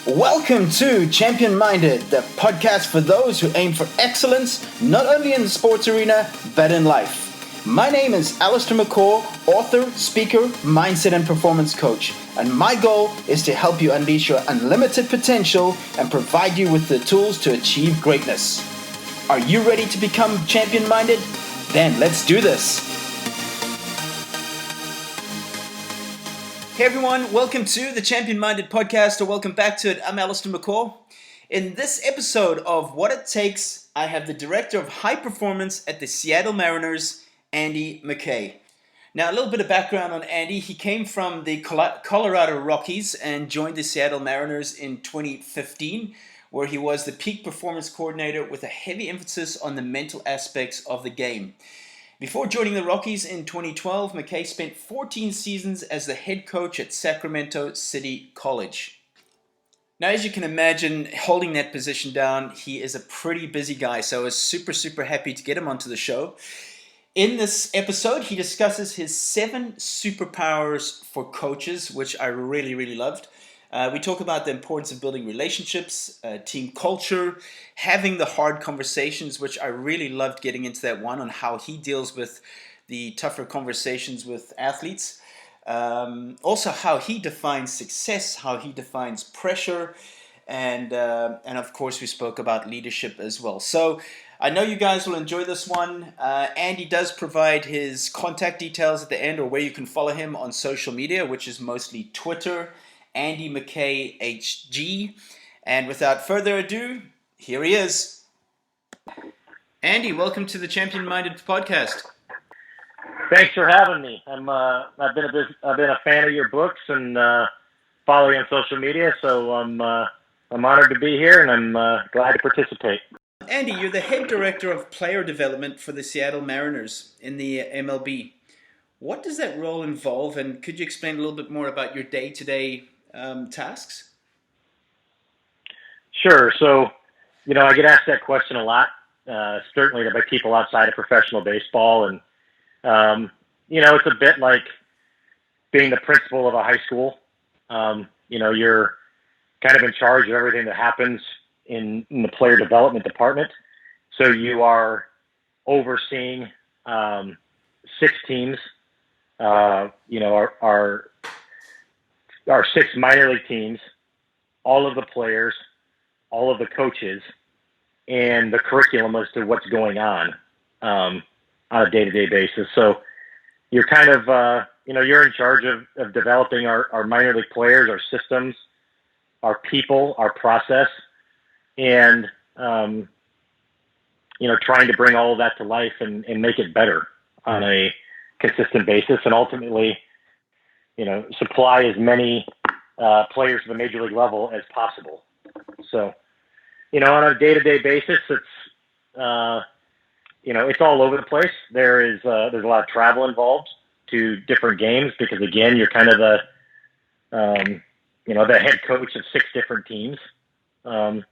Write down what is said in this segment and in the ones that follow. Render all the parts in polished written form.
Welcome to Champion Minded, the podcast for those who aim for excellence, not only in the sports arena, but in life. My name is Allistair McKay, author, speaker, mindset and performance coach, and my goal is to help you unleash your unlimited potential and provide you with the tools to achieve greatness. Are you ready to become champion minded? Then let's do this. Hey everyone, welcome to the Champion Minded podcast, or welcome back to it. I'm Allistair McKay. In this episode of What It Takes, I have the Director of High Performance at the Seattle Mariners, Andy McKay. Now, a little bit of background on Andy. He came from the Colorado Rockies and joined the Seattle Mariners in 2015, where he was the peak performance coordinator with a heavy emphasis on the mental aspects of the game. Before joining the Rockies in 2012, McKay spent 14 seasons as the head coach at Sacramento City College. Now, as you can imagine, holding that position down, he is a pretty busy guy, so I was super happy to get him onto the show. In this episode, he discusses his 7 superpowers for coaches, which I really loved. We talk about the importance of building relationships, team culture, having the hard conversations, which I really loved getting into that one on how he deals with the tougher conversations with athletes. Also how he defines success, how he defines pressure, and of course we spoke about leadership as well. So I know you guys will enjoy this one. Andy does provide his contact details at the end, or where you can follow him on social media, which is mostly Twitter, Andy McKay HG. And without further ado, here he is. Andy, welcome to the Champion Minded podcast. Thanks for having me. I've been a fan of your books and follow you on social media, so I'm honored to be here, and I'm glad to participate. Andy, you're the head director of player development for the Seattle Mariners in the MLB. What does that role involve, and could you explain a little bit more about your day-to-day tasks? Sure. So, I get asked that question a lot, certainly by people outside of professional baseball. And, it's a bit like being the principal of a high school. You're kind of in charge of everything that happens in the player development department. So you are overseeing 6 teams, our 6 minor league teams, all of the players, all of the coaches, and the curriculum as to what's going on a day-to-day basis. So you're kind of, you're in charge of developing our minor league players, our systems, our people, our process, and, trying to bring all of that to life and make it better on a consistent basis, and ultimately, supply as many players to the major league level as possible. So, on a day-to-day basis, it's, it's all over the place. There's a lot of travel involved to different games because, again, you're kind of the head coach of 6 different teams. To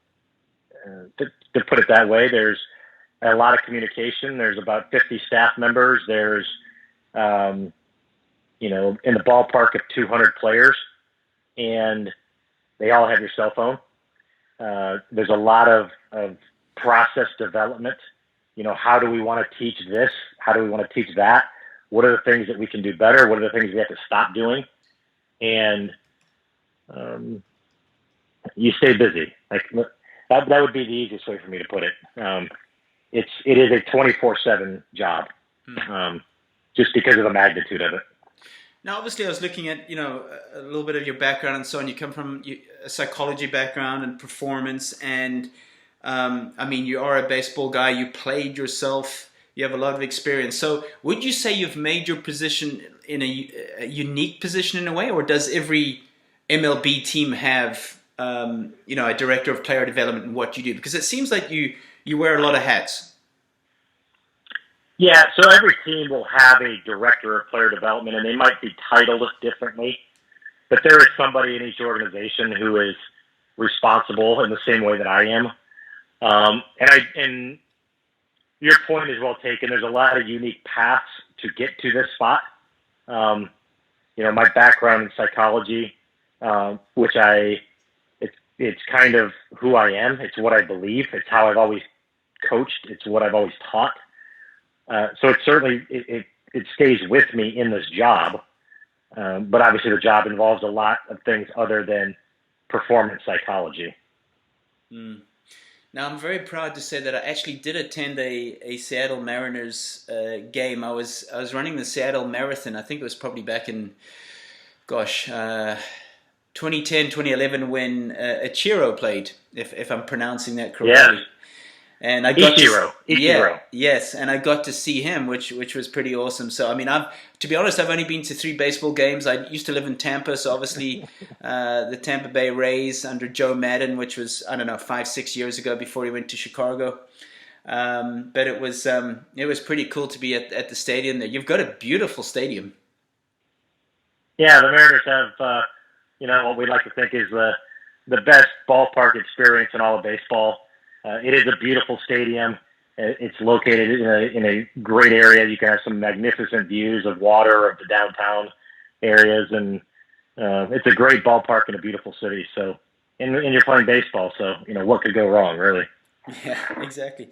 put it that way, there's a lot of communication. There's about 50 staff members. There's, in the ballpark of 200 players, and they all have your cell phone. There's a lot of process development. How do we want to teach this? How do we want to teach that? What are the things that we can do better? What are the things we have to stop doing? And you stay busy. Like that would be the easiest way for me to put it. It is a 24/7 job, just because of the magnitude of it. Now, obviously, I was looking at, a little bit of your background and so on. You come from a psychology background and performance, and you are a baseball guy. You played yourself. You have a lot of experience. So would you say you've made your position in a unique position in a way, or does every MLB team have, a director of player development in what you do? Because it seems like you wear a lot of hats. Yeah, so every team will have a director of player development, and they might be titled differently, but there is somebody in each organization who is responsible in the same way that I am. And your point is well taken. There's a lot of unique paths to get to this spot. My background in psychology, which it's kind of who I am. It's what I believe. It's how I've always coached. It's what I've always taught. So it certainly, it stays with me in this job. But obviously the job involves a lot of things other than performance psychology. Mm. Now, I'm very proud to say that I actually did attend a Seattle Mariners game. I was running the Seattle Marathon. I think it was probably back in, 2010, 2011 when Ichiro played, if I'm pronouncing that correctly. Yeah. And I got Ichiro. yes, and I got to see him, which was pretty awesome. So I mean, to be honest, I've only been to 3 baseball games. I used to live in Tampa, so obviously the Tampa Bay Rays under Joe Madden, which was, I don't know, 5-6 years ago before he went to Chicago. But it was pretty cool to be at the stadium there. You've got a beautiful stadium. Yeah, the Mariners have what we like to think is the best ballpark experience in all of baseball. It is a beautiful stadium. It's located in a great area. You can have some magnificent views of water, of the downtown areas, and it's a great ballpark in a beautiful city. So, and you're playing baseball, so what could go wrong, really? Yeah, exactly.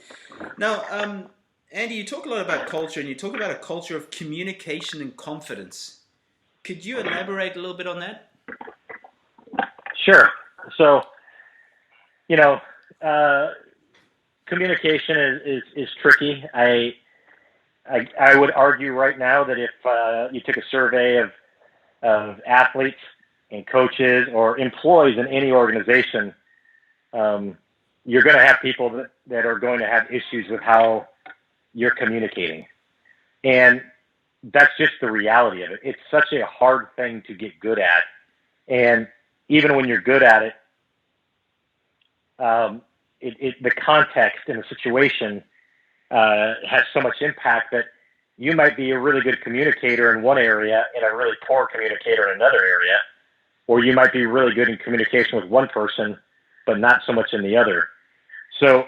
Now, Andy, you talk a lot about culture, and you talk about a culture of communication and confidence. Could you elaborate a little bit on that? Sure. So, communication is tricky. I would argue right now that if you took a survey of athletes and coaches or employees in any organization, you're going to have people that are going to have issues with how you're communicating. And that's just the reality of it. It's such a hard thing to get good at. And even when you're good at it, the context and the situation has so much impact that you might be a really good communicator in one area and a really poor communicator in another area, or you might be really good in communication with one person, but not so much in the other. So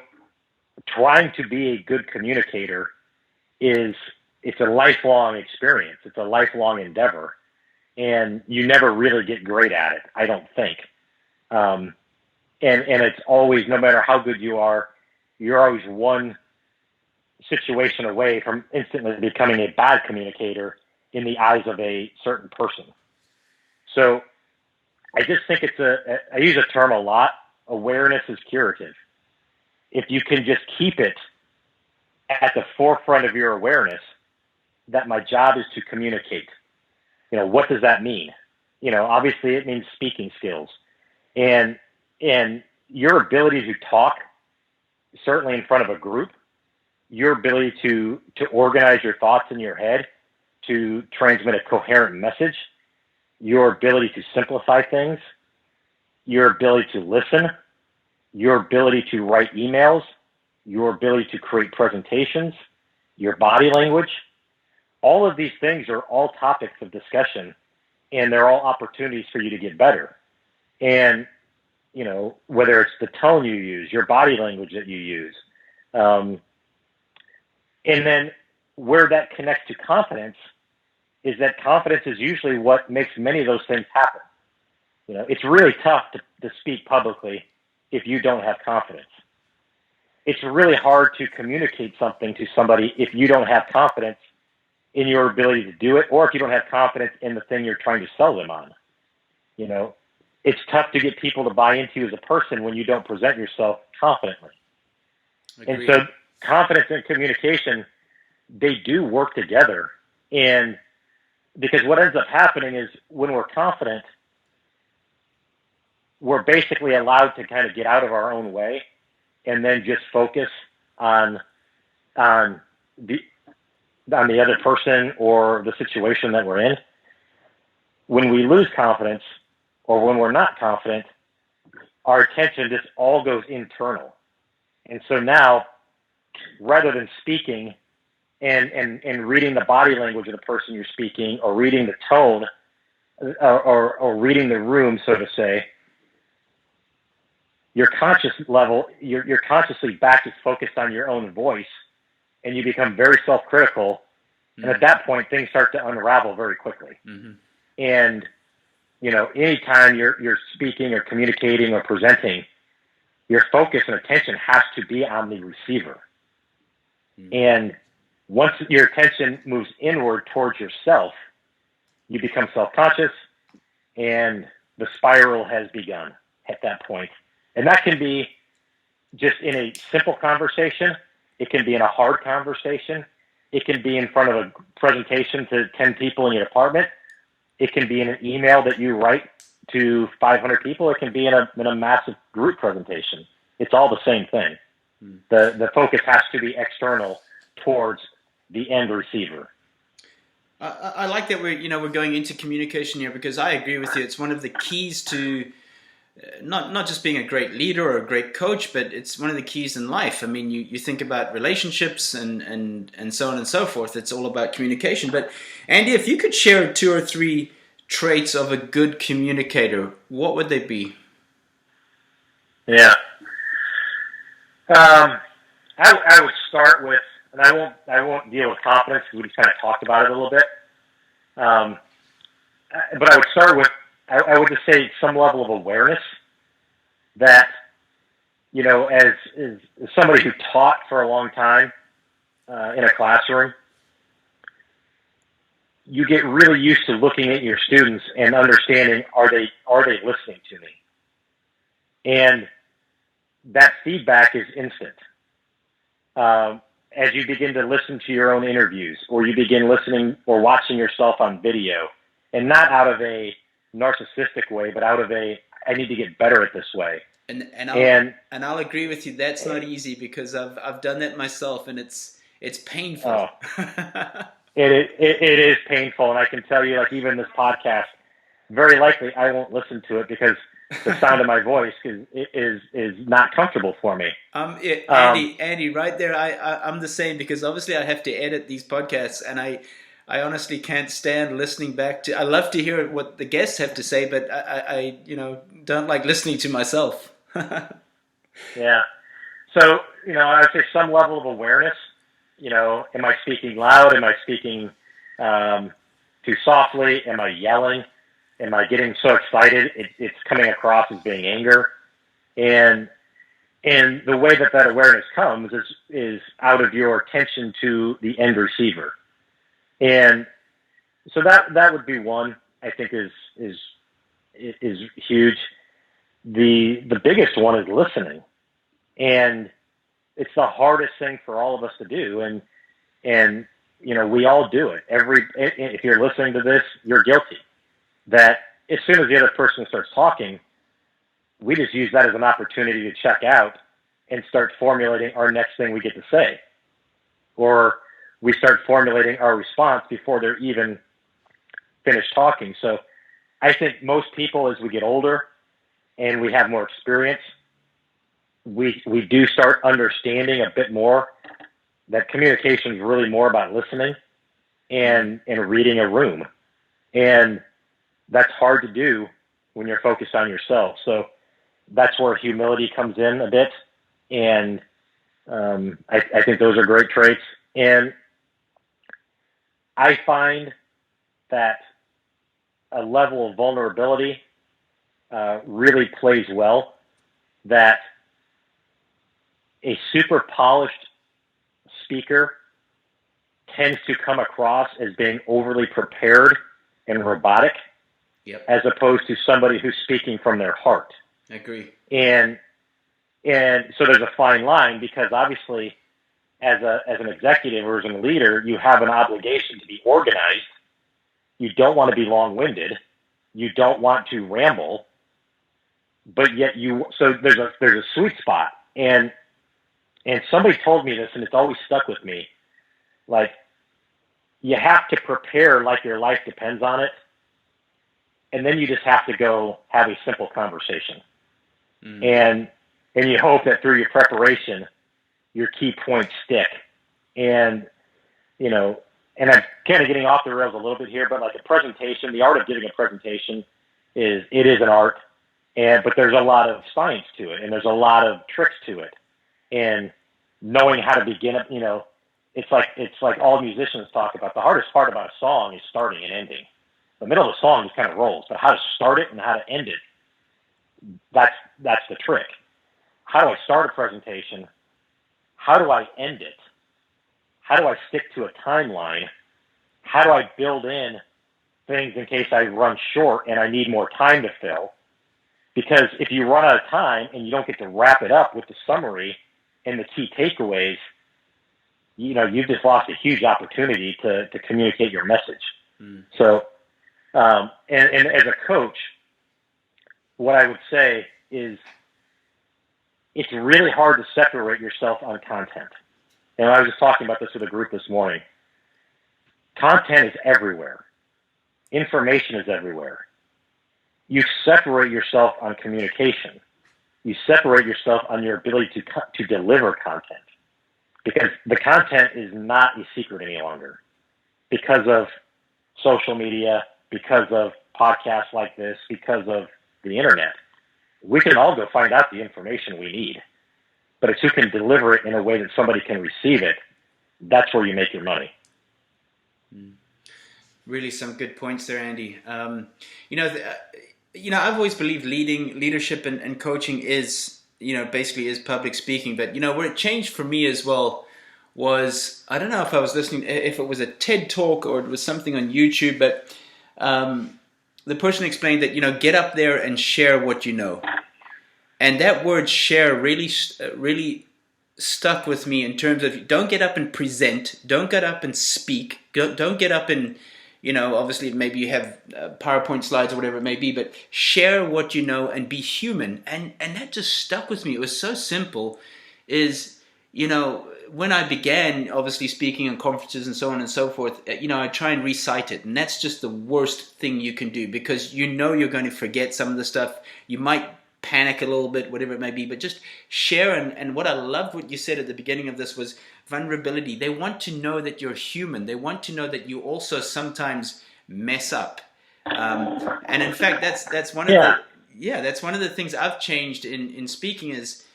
trying to be a good communicator it's a lifelong experience. It's a lifelong endeavor, and you never really get great at it, I don't think. And it's always, no matter how good you are, you're always one situation away from instantly becoming a bad communicator in the eyes of a certain person. So I just think I use a term a lot, awareness is curative. If you can just keep it at the forefront of your awareness, that my job is to communicate. What does that mean? Obviously it means speaking skills. And your ability to talk, certainly in front of a group, your ability to organize your thoughts in your head, to transmit a coherent message, your ability to simplify things, your ability to listen, your ability to write emails, your ability to create presentations, your body language, all of these things are all topics of discussion, and they're all opportunities for you to get better. And whether it's the tone you use, your body language that you use. And then where that connects to confidence is that confidence is usually what makes many of those things happen. It's really tough to speak publicly if you don't have confidence. It's really hard to communicate something to somebody if you don't have confidence in your ability to do it, or if you don't have confidence in the thing you're trying to sell them on. It's tough to get people to buy into you as a person when you don't present yourself confidently. Agreed. And so confidence and communication, they do work together. And because what ends up happening is when we're confident, we're basically allowed to kind of get out of our own way and then just focus on the other person or the situation that we're in. When we lose confidence, or when we're not confident, our attention just all goes internal. And so now, rather than speaking and reading the body language of the person you're speaking, or reading the tone, or reading the room, so to say, your conscious level, you're consciously back to focused on your own voice, and you become very self-critical. Mm-hmm. And at that point, things start to unravel very quickly. Mm-hmm. And anytime you're speaking or communicating or presenting, your focus and attention has to be on the receiver. Mm-hmm. And once your attention moves inward towards yourself, you become self-conscious, and the spiral has begun at that point. And that can be just in a simple conversation. It can be in a hard conversation. It can be in front of a presentation to 10 people in your department. It can be in an email that you write to 500 people. It can be in a massive group presentation. It's all the same thing. The focus has to be external towards the end receiver. I like that we're going into communication here, because I agree with you. It's one of the keys to not just being a great leader or a great coach, but it's one of the keys in life. I mean, you think about relationships and so on and so forth. It's all about communication. But Andy, if you could share 2 or 3 traits of a good communicator, what would they be? Yeah. I would start with, and I won't deal with confidence because we just kind of talked about it a little bit. But I would start with, I would just say some level of awareness that, as somebody who taught for a long time in a classroom, you get really used to looking at your students and understanding, are they listening to me? And that feedback is instant. As you begin to listen to your own interviews, or you begin listening or watching yourself on video, and not out of a narcissistic way, but out of a, I need to get better at this way. And I'll agree with you. That's not easy, because I've done that myself, and it's painful. It is painful, and I can tell you, like, even this podcast, very likely I won't listen to it because the sound of my voice is not comfortable for me. Andy, right there, I'm the same, because obviously I have to edit these podcasts, and I honestly can't stand listening back to. I love to hear what the guests have to say, but I don't like listening to myself. Yeah. So I would say some level of awareness. Am I speaking loud? Am I speaking too softly? Am I yelling? Am I getting so excited it's coming across as being anger? And the way that awareness comes is out of your attention to the end receiver. And so that would be one, I think, is huge. The biggest one is listening. And it's the hardest thing for all of us to do. And we all do it. If you're listening to this, you're guilty. That as soon as the other person starts talking, we just use that as an opportunity to check out and start formulating our next thing we get to say. Or we start formulating our response before they're even finished talking. So I think most people, as we get older and we have more experience, we do start understanding a bit more that communication is really more about listening and reading a room. And that's hard to do when you're focused on yourself. So that's where humility comes in a bit. And I think those are great traits. And I find that a level of vulnerability really plays well. That a super polished speaker tends to come across as being overly prepared and robotic. Yep. As opposed to somebody who's speaking from their heart. I agree. And so there's a fine line, because obviously as an executive or as a leader, you have an obligation to be organized. You don't want to be long-winded. You don't want to ramble, but yet so there's a sweet spot. And somebody told me this, and it's always stuck with me. Like, you have to prepare like your life depends on it. And then you just have to go have a simple conversation. And you hope that through your preparation, your key points stick. And, and I'm kind of getting off the rails a little bit here, but like a presentation, the art of giving a presentation is an art. But there's a lot of science to it, and there's a lot of tricks to it. And knowing how to begin it, it's like all musicians talk about. The hardest part about a song is starting and ending. The middle of the song just kind of rolls, but how to start it and how to end it, that's the trick. How do I start a presentation? How do I end it? How do I stick to a timeline? How do I build in things in case I run short and I need more time to fill? Because if you run out of time and you don't get to wrap it up with the summary and the key takeaways, you've just lost a huge opportunity to communicate your message. So, and as a coach, what I would say is it's really hard to separate yourself on content. And I was just talking about this with a group this morning. Content is everywhere. Information is everywhere. You separate yourself on communication. You separate yourself on your ability to deliver content, because the content is not a secret any longer because of social media, because of podcasts like this, because of the internet. We can all go find out the information we need, but it's who can deliver it in a way that somebody can receive it. That's where you make your money. Really, some good points there, Andy. I've always believed leadership and coaching is, basically is public speaking. But, where it changed for me as well was, I don't know if I was listening, if it was a TED talk or it was something on YouTube, but the person explained that, get up there and share what you know. And that word share really stuck with me in terms of, don't get up and present, don't get up and speak, don't get up and, obviously maybe you have PowerPoint slides or whatever it may be, but share what you know and be human. And that just stuck with me. It was so simple. When I began obviously speaking on conferences and so on and so forth, I try and recite it. And that's just the worst thing you can do, because you're going to forget some of the stuff. You might panic a little bit, whatever it may be, but just share. And what I loved what you said at the beginning of this was vulnerability. They want to know that you're human. They want to know that you also sometimes mess up. And in fact, that's one of that's one of the things I've changed in speaking is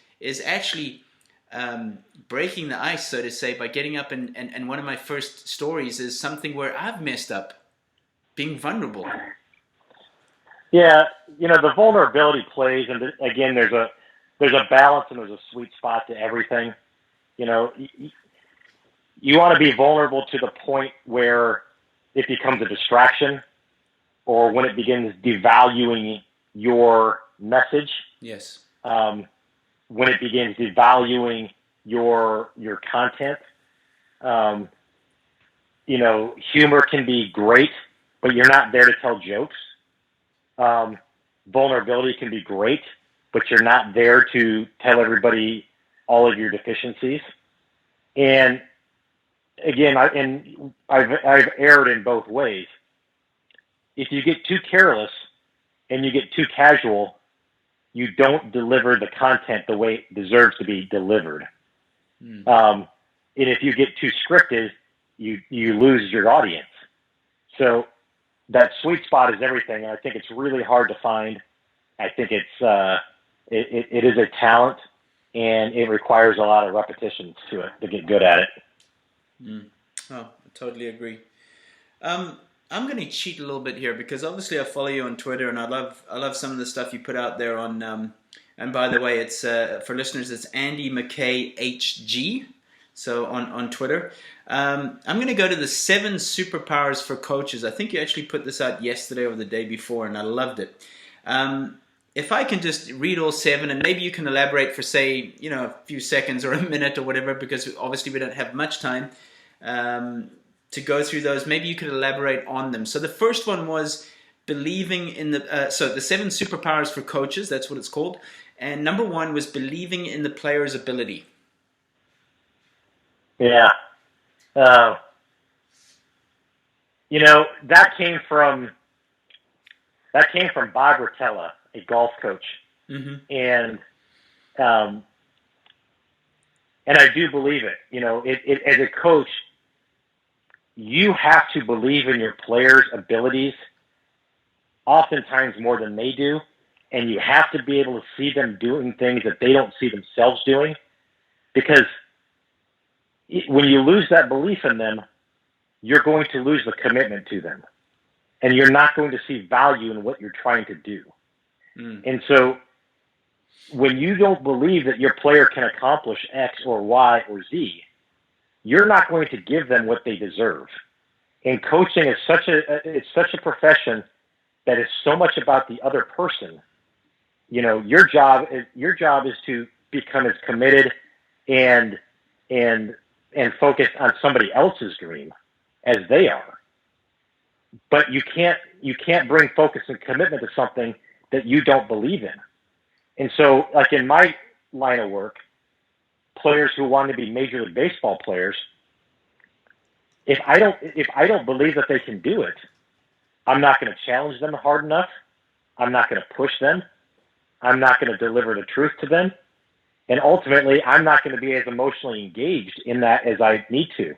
actually breaking the ice, so to say, by getting up and one of my first stories is something where I've messed up, being vulnerable. Yeah, the vulnerability plays, and again, there's a balance and there's a sweet spot to everything. You want to be vulnerable to the point where it becomes a distraction, or when it begins devaluing your message. Yes. When it begins devaluing your content. Humor can be great, but you're not there to tell jokes. Vulnerability can be great, but you're not there to tell everybody all of your deficiencies. And again, I've erred in both ways. If you get too careless and you get too casual, you don't deliver the content the way it deserves to be delivered. And if you get too scripted, you lose your audience. So that sweet spot is everything. And I think it's really hard to find. I think it is a talent, and it requires a lot of repetitions to get good at it. Oh, I totally agree. I'm going to cheat a little bit here, because obviously I follow you on Twitter, and I love some of the stuff you put out there on. And by the way, it's for listeners, it's Andy McKay HG. So on Twitter, I'm going to go to the 7 superpowers for coaches. I think you actually put this out yesterday or the day before, and I loved it. If I can just read all 7, and maybe you can elaborate for, say, a few seconds or a minute or whatever, because obviously we don't have much time to go through those. Maybe you could elaborate on them. So the first one was believing in the 7 superpowers for coaches. That's what it's called. And number 1 was believing in the player's ability. Yeah. That came from Bob Rotella, a golf coach. Mm-hmm. And I do believe it. As a coach, you have to believe in your players' abilities oftentimes more than they do. And you have to be able to see them doing things that they don't see themselves doing, because when you lose that belief in them, you're going to lose the commitment to them. and you're not going to see value in what you're trying to do. And so when you don't believe that your player can accomplish X or Y or Z, you're not going to give them what they deserve. And coaching is such a profession that is so much about the other person. You know, your job is to become as committed and focused on somebody else's dream as they are. But you can't bring focus and commitment to something that you don't believe in. And so, like in my line of work, players who want to be Major League Baseball players, if I don't believe that they can do it, I'm not going to challenge them hard enough. I'm not going to push them. I'm not going to deliver the truth to them. And ultimately, I'm not going to be as emotionally engaged in that as I need to.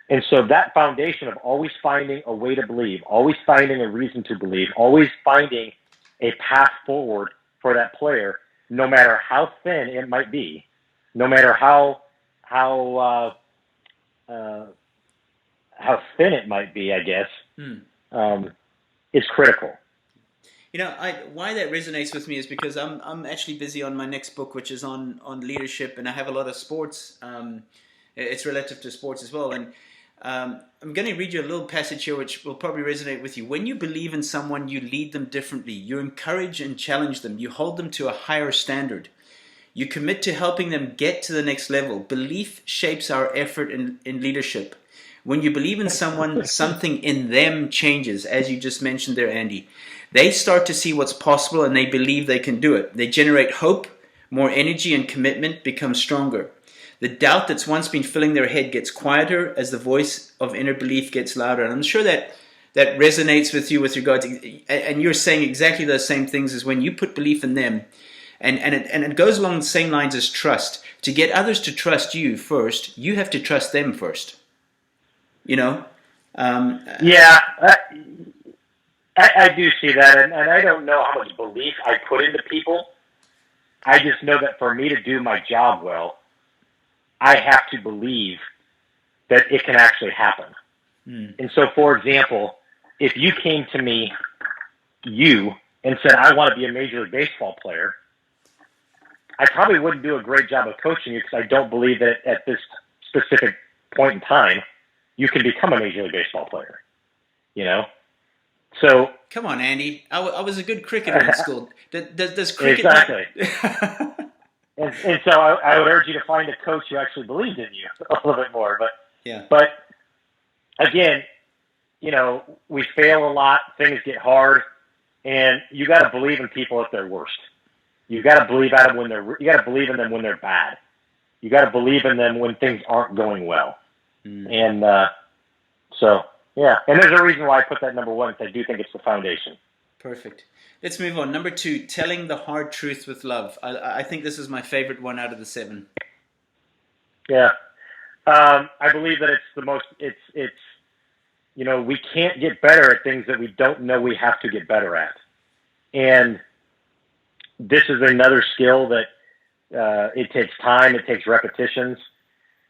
And so that foundation of always finding a way to believe, always finding a reason to believe, always finding a path forward for that player, no matter how thin it might be, no matter how thin it might be, I guess, is critical. You know, why that resonates with me is because I'm actually busy on my next book, which is on leadership, and I have a lot of sports. It's relative to sports as well, and I'm going to read you a little passage here, which will probably resonate with you. When you believe in someone, you lead them differently. You encourage and challenge them. You hold them to a higher standard. You commit to helping them get to the next level. Belief shapes our effort in leadership. When you believe in someone, something in them changes, as you just mentioned there, Andy. They start to see what's possible and they believe they can do it. They generate hope, more energy, and commitment becomes stronger. The doubt that's once been filling their head gets quieter as the voice of inner belief gets louder. And I'm sure that resonates with you with regard to, and you're saying exactly those same things as when you put belief in them. And it goes along the same lines as trust. To get others to trust you first, you have to trust them first. You know? Yeah, I do see that, and I don't know how much belief I put into people. I just know that for me to do my job well, I have to believe that it can actually happen. And so, for example, if you came to me, and said, I want to be a Major League Baseball player, I probably wouldn't do a great job of coaching you because I don't believe that at this specific point in time, you can become a Major League Baseball player, you know? So come on, Andy. I was a good cricketer in school. Does cricket exactly? and so I would urge you to find a coach who actually believed in you a little bit more. But again, you know, we fail a lot. Things get hard, and you got to believe in people at their worst. You got to believe in them when they're bad. You got to believe in them when things aren't going well. And so. Yeah, and there's a reason why I put that number one, because I do think it's the foundation. Perfect. Let's move on. Number 2, telling the hard truth with love. I think this is my favorite one out of the 7. Yeah. I believe that it's you know, we can't get better at things that we don't know we have to get better at. And this is another skill that it takes time, it takes repetitions,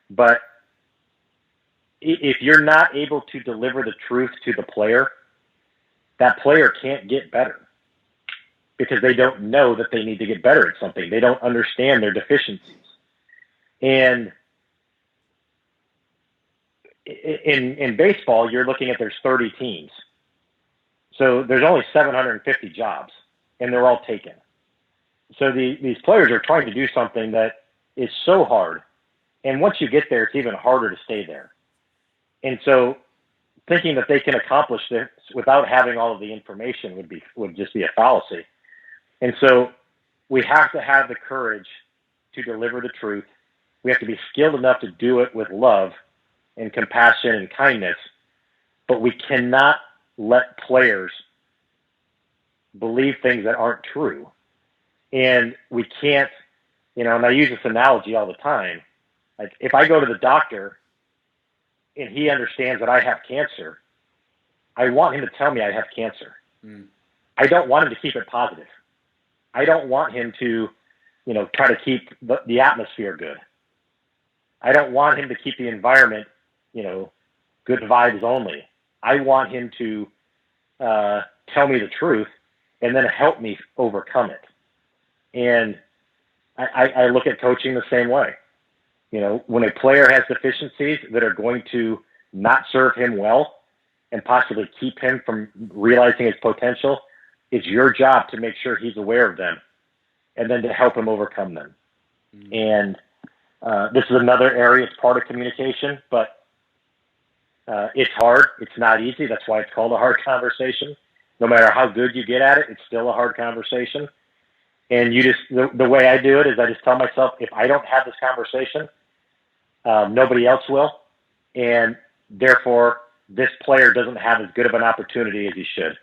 but if you're not able to deliver the truth to the player, that player can't get better because they don't know that they need to get better at something. They don't understand their deficiencies. And in baseball, you're looking at there's 30 teams. So there's only 750 jobs, and they're all taken. So these players are trying to do something that is so hard. And once you get there, it's even harder to stay there. And so thinking that they can accomplish this without having all of the information would just be a fallacy. And so we have to have the courage to deliver the truth. We have to be skilled enough to do it with love and compassion and kindness, but we cannot let players believe things that aren't true. And we can't, you know, and I use this analogy all the time. Like if I go to the doctor and he understands that I have cancer, I want him to tell me I have cancer. I don't want him to keep it positive. I don't want him to, you know, try to keep the atmosphere good. I don't want him to keep the environment, you know, good vibes only. I want him to tell me the truth and then help me overcome it. And I look at coaching the same way. When a player has deficiencies that are going to not serve him well and possibly keep him from realizing his potential, it's your job to make sure he's aware of them and then to help him overcome them. Mm-hmm. And this is another area, it's part of communication, but it's hard. It's not easy. That's why it's called a hard conversation. No matter how good you get at it, it's still a hard conversation. And the way I do it is I just tell myself, if I don't have this conversation, nobody else will. And therefore, this player doesn't have as good of an opportunity as he should.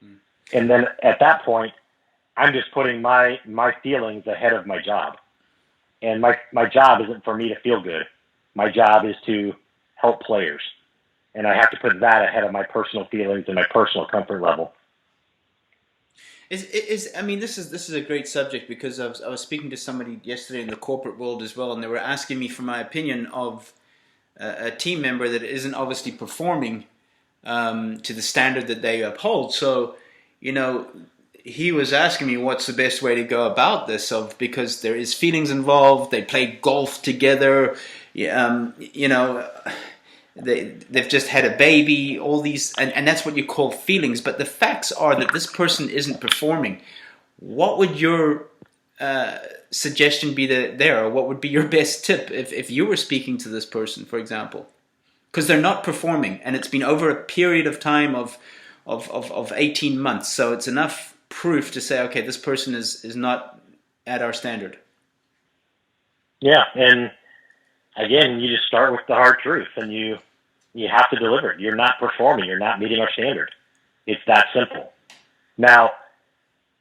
Mm. And then at that point, I'm just putting my feelings ahead of my job. And my job isn't for me to feel good. My job is to help players. And I have to put that ahead of my personal feelings and my personal comfort level. I mean, this is a great subject, because I was speaking to somebody yesterday in the corporate world as well, and they were asking me for my opinion of a team member that isn't obviously performing to the standard that they uphold. So, he was asking me what's the best way to go about this, because there is feelings involved. They play golf together, They've just had a baby, all these, and that's what you call feelings. But the facts are that this person isn't performing. What would your suggestion be there, or what would be your best tip if you were speaking to this person, for example? Because they're not performing, and it's been over a period of time of 18 months. So it's enough proof to say, okay, this person is not at our standard. Yeah, and again, you just start with the hard truth, and you have to deliver it. You're not performing. You're not meeting our standard. It's that simple. Now,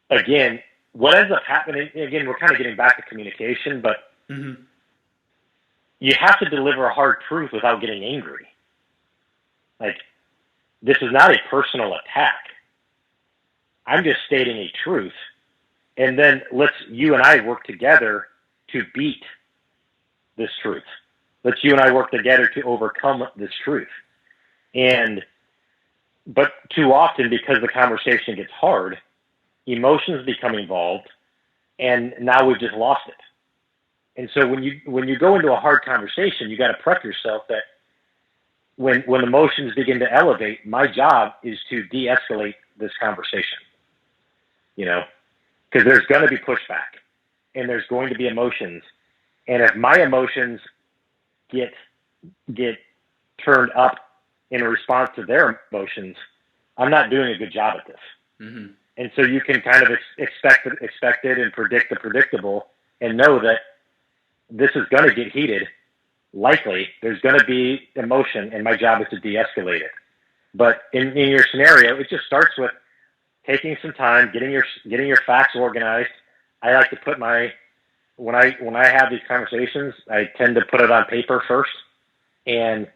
again, what ends up happening, again, we're kind of getting back to communication, but mm-hmm. You have to deliver a hard truth without getting angry. Like, this is not a personal attack. I'm just stating a truth, and then you and I work together to beat this truth. Let's you and I work together to overcome this truth. But too often, because the conversation gets hard, emotions become involved, and now we've just lost it. And so when you go into a hard conversation, you got to prep yourself that when emotions begin to elevate, my job is to de-escalate this conversation. Because there's going to be pushback, and there's going to be emotions. And if my emotions get turned up in response to their emotions, I'm not doing a good job at this. Mm-hmm. And so you can kind of expect it and predict the predictable, and know that this is going to get heated. Likely, there's going to be emotion, and my job is to de-escalate it. But in your scenario, it just starts with taking some time, getting your facts organized. I like to put when I have these conversations, I tend to put it on paper first, and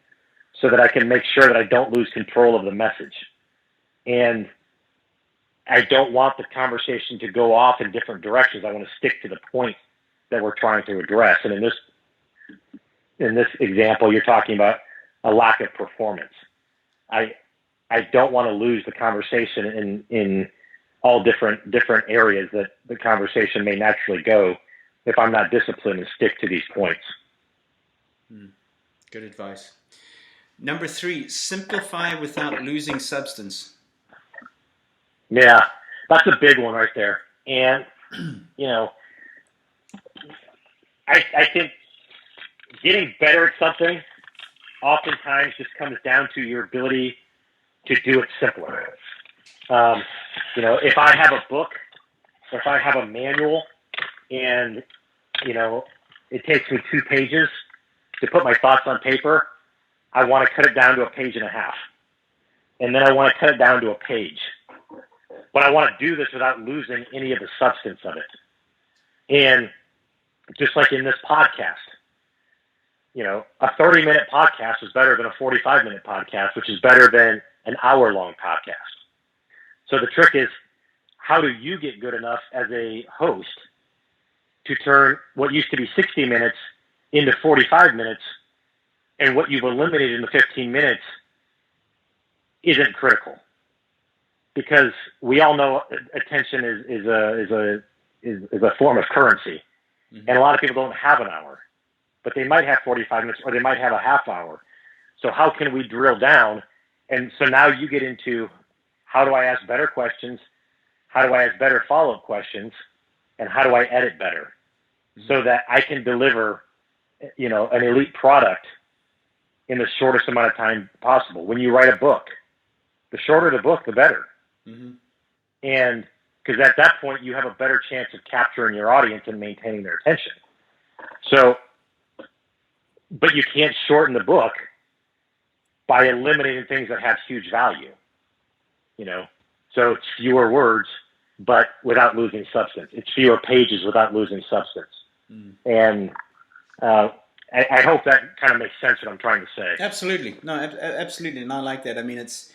so that I can make sure that I don't lose control of the message. And I don't want the conversation to go off in different directions. I want to stick to the point that we're trying to address. And in this example, you're talking about a lack of performance. I don't want to lose the conversation in all different areas that the conversation may naturally go if I'm not disciplined and stick to these points. Good advice. Number 3, simplify without losing substance. Yeah, that's a big one right there. And, I think getting better at something oftentimes just comes down to your ability to do it simpler. If I have a book, if I have a manual, and, it takes me 2 pages to put my thoughts on paper, I want to cut it down to a page and a half. And then I want to cut it down to a page. But I want to do this without losing any of the substance of it. And just like in this podcast, a 30-minute podcast is better than a 45-minute podcast, which is better than an hour-long podcast. So the trick is, how do you get good enough as a host to turn what used to be 60 minutes into 45 minutes, and what you've eliminated in the 15 minutes isn't critical. because we all know attention is a form of currency, and a lot of people don't have an hour, but they might have 45 minutes or they might have a half hour. So how can we drill down? And so now you get into, how do I ask better questions? How do I ask better follow-up questions? And how do I edit better so that I can deliver, an elite product in the shortest amount of time possible? When you write a book, the shorter the book, the better. And because at that point you have a better chance of capturing your audience and maintaining their attention. So, but you can't shorten the book by eliminating things that have huge value, So it's fewer words, but without losing substance. It's fewer pages without losing substance. And I hope that kind of makes sense what I'm trying to say. Absolutely. No, absolutely. And I like that. I mean, it's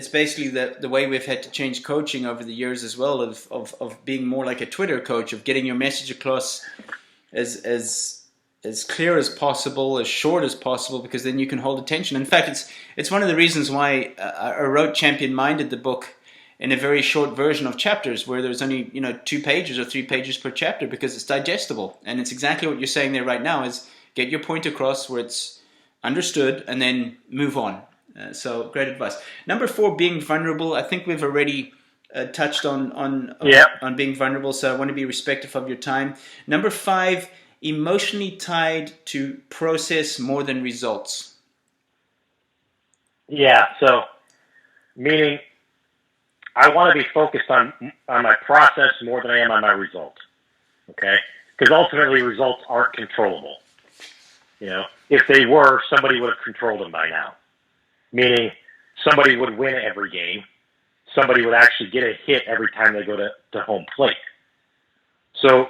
basically the way we've had to change coaching over the years as well, of being more like a Twitter coach, of getting your message across as clear as possible, as short as possible, because then you can hold attention. In fact, it's one of the reasons why I wrote Champion Minded, the book, in a very short version of chapters, where there's only 2 pages or 3 pages per chapter, because it's digestible. And it's exactly what you're saying there right now, is get your point across where it's understood and then move on. So great advice. Number 4, being vulnerable. I think we've already touched on being vulnerable, so I want to be respectful of your time. Number 5, emotionally tied to process more than results. Yeah, so meaning I want to be focused on my process more than I am on my result, okay? Because ultimately results aren't controllable. If they were, somebody would have controlled them by now. Meaning somebody would win every game. Somebody would actually get a hit every time they go to home plate. So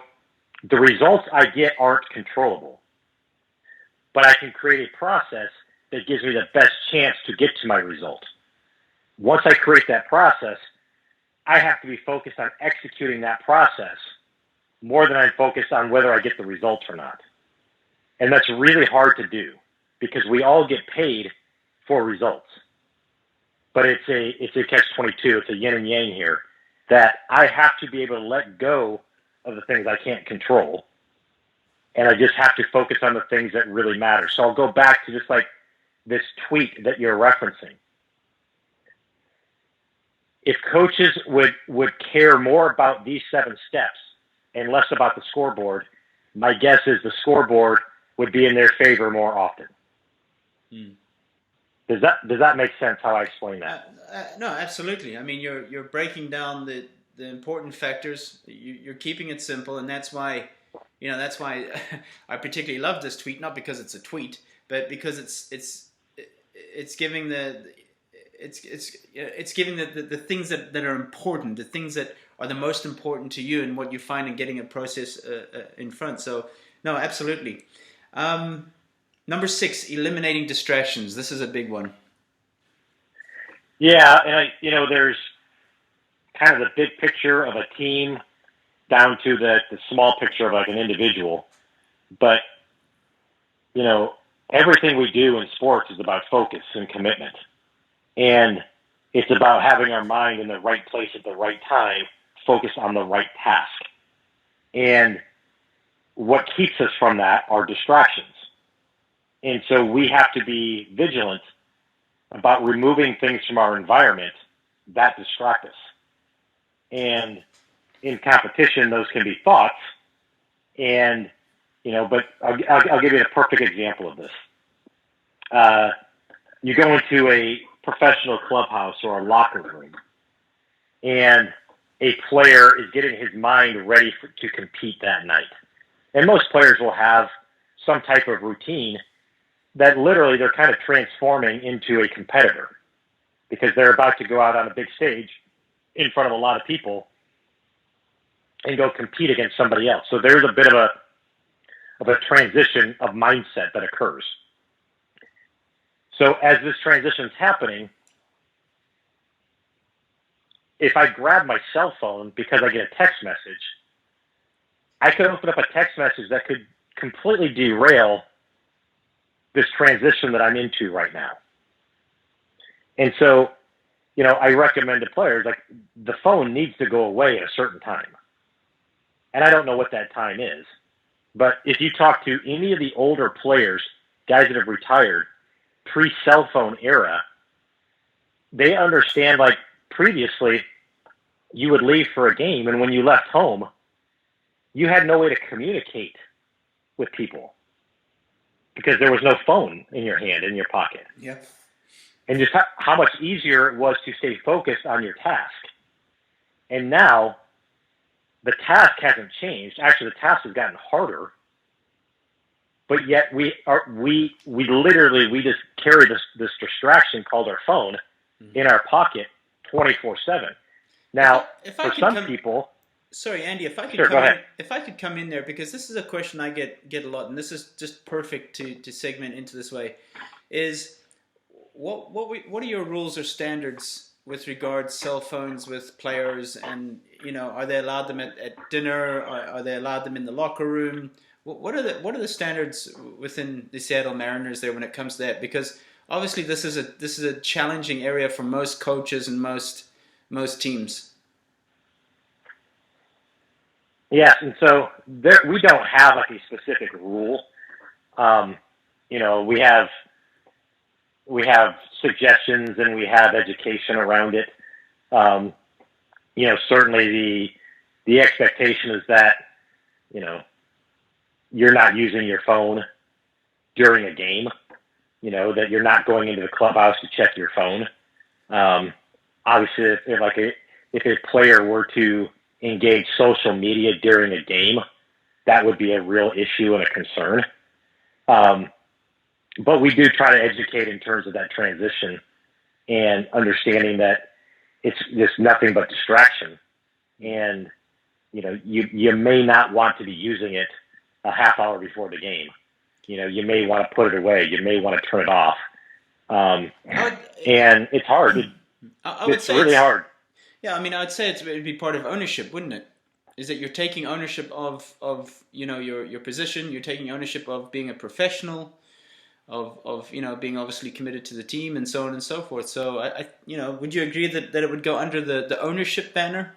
the results I get aren't controllable, but I can create a process that gives me the best chance to get to my result. Once I create that process, I have to be focused on executing that process more than I'm focused on whether I get the results or not. And that's really hard to do because we all get paid for results. But it's a catch-22. It's a yin and yang here, that I have to be able to let go of the things I can't control, and I just have to focus on the things that really matter. So I'll go back to just like this tweet that you're referencing. If coaches would care more about these 7 steps and less about the scoreboard, my guess is the scoreboard would be in their favor more often. Does that make sense how I explain that? No, absolutely. I mean, you're breaking down the important factors. You're keeping it simple, and that's why I particularly love this tweet. Not because it's a tweet, but because it's giving the things that are important, the things that are the most important to you, and what you find in getting a process in front. So, no, absolutely. Number 6, eliminating distractions. This is a big one. Yeah, and there's kind of the big picture of a team down to the small picture of like an individual. But, everything we do in sports is about focus and commitment. And it's about having our mind in the right place at the right time, focused on the right task. And what keeps us from that are distractions. And so we have to be vigilant about removing things from our environment that distract us. And in competition, those can be thoughts. And, but I'll give you a perfect example of this. You go into a professional clubhouse or a locker room, and a player is getting his mind ready to compete that night. And most players will have some type of routine that literally they're kind of transforming into a competitor because they're about to go out on a big stage in front of a lot of people and go compete against somebody else. So there's a bit of a transition of mindset that occurs. So as this transition is happening, if I grab my cell phone because I get a text message, I could open up a text message that could completely derail this transition that I'm into right now. And so, I recommend to players, like, the phone needs to go away at a certain time. And I don't know what that time is. But if you talk to any of the older players, guys that have retired, pre-cell phone era, they understand, like, previously you would leave for a game, and when you left home, you had no way to communicate with people because there was no phone in your hand, in your pocket. Yep. And just how much easier it was to stay focused on your task. And now the task hasn't changed. Actually, the task has gotten harder. But yet we just carry this distraction called our phone in our pocket 24/7. Now, for some people. Sorry, Andy, if I could come in there, because this is a question I get a lot, and this is just perfect to segment into this way, is what are your rules or standards with regards cell phones with players, and are they allowed them at dinner, or are they allowed them in the locker room? What are the standards within the Seattle Mariners there when it comes to that? Because obviously this is a challenging area for most coaches and most teams. Yes, and so we don't have like a specific rule. We have suggestions and we have education around it. Certainly the expectation is that you're not using your phone during a game. That you're not going into the clubhouse to check your phone. Obviously, if a player were to engage social media during a game, that would be a real issue and a concern. But we do try to educate in terms of that transition and understanding that it's just nothing but distraction. And, you may not want to be using it a half hour before the game. You may want to put it away. You may want to turn it off. And it's hard. It's really hard. Yeah, I mean, I'd say it would be part of ownership, wouldn't it? Is that you're taking ownership of your position, you're taking ownership of being a professional, of being obviously committed to the team, and so on and so forth. So I would you agree that it would go under the ownership banner?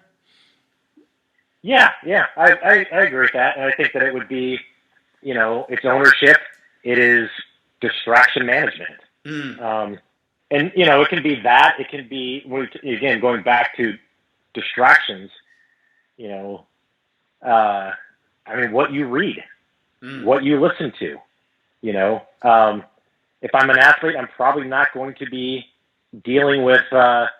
Yeah, I agree with that, and I think that it would be, it's ownership, it is distraction management. And, it can be that. It can be, again, going back to distractions, what you read, what you listen to, if I'm an athlete, I'm probably not going to be dealing with, I'm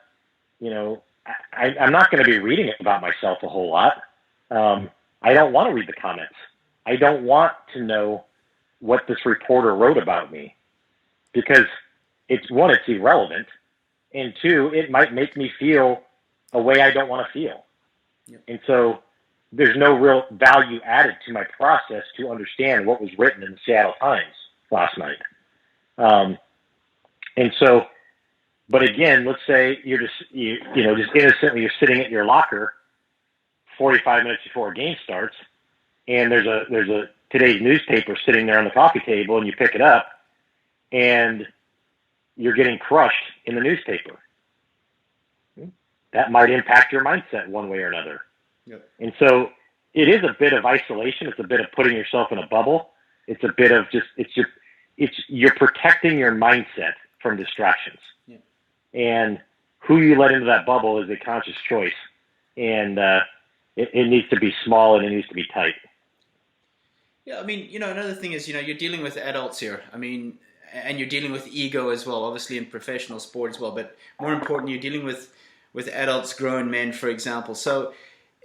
not going to be reading about myself a whole lot. I don't want to read the comments. I don't want to know what this reporter wrote about me because it's irrelevant, and two, it might make me feel a way I don't want to feel. Yep. And so there's no real value added to my process to understand what was written in the Seattle Times last night. And so, but again, let's say you're just innocently, you're sitting at your locker 45 minutes before a game starts, and there's a today's newspaper sitting there on the coffee table, and you pick it up, and you're getting crushed in the newspaper. That might impact your mindset one way or another. Yep. And so it is a bit of isolation. It's a bit of putting yourself in a bubble. It's a bit of you're protecting your mindset from distractions. Yep. And who you let into that bubble is a conscious choice. And it needs to be small and it needs to be tight. Yeah, I mean, another thing is, you're dealing with adults here. I mean, and you're dealing with ego as well, obviously in professional sport as well. But more important, you're dealing with adults, grown men, for example. So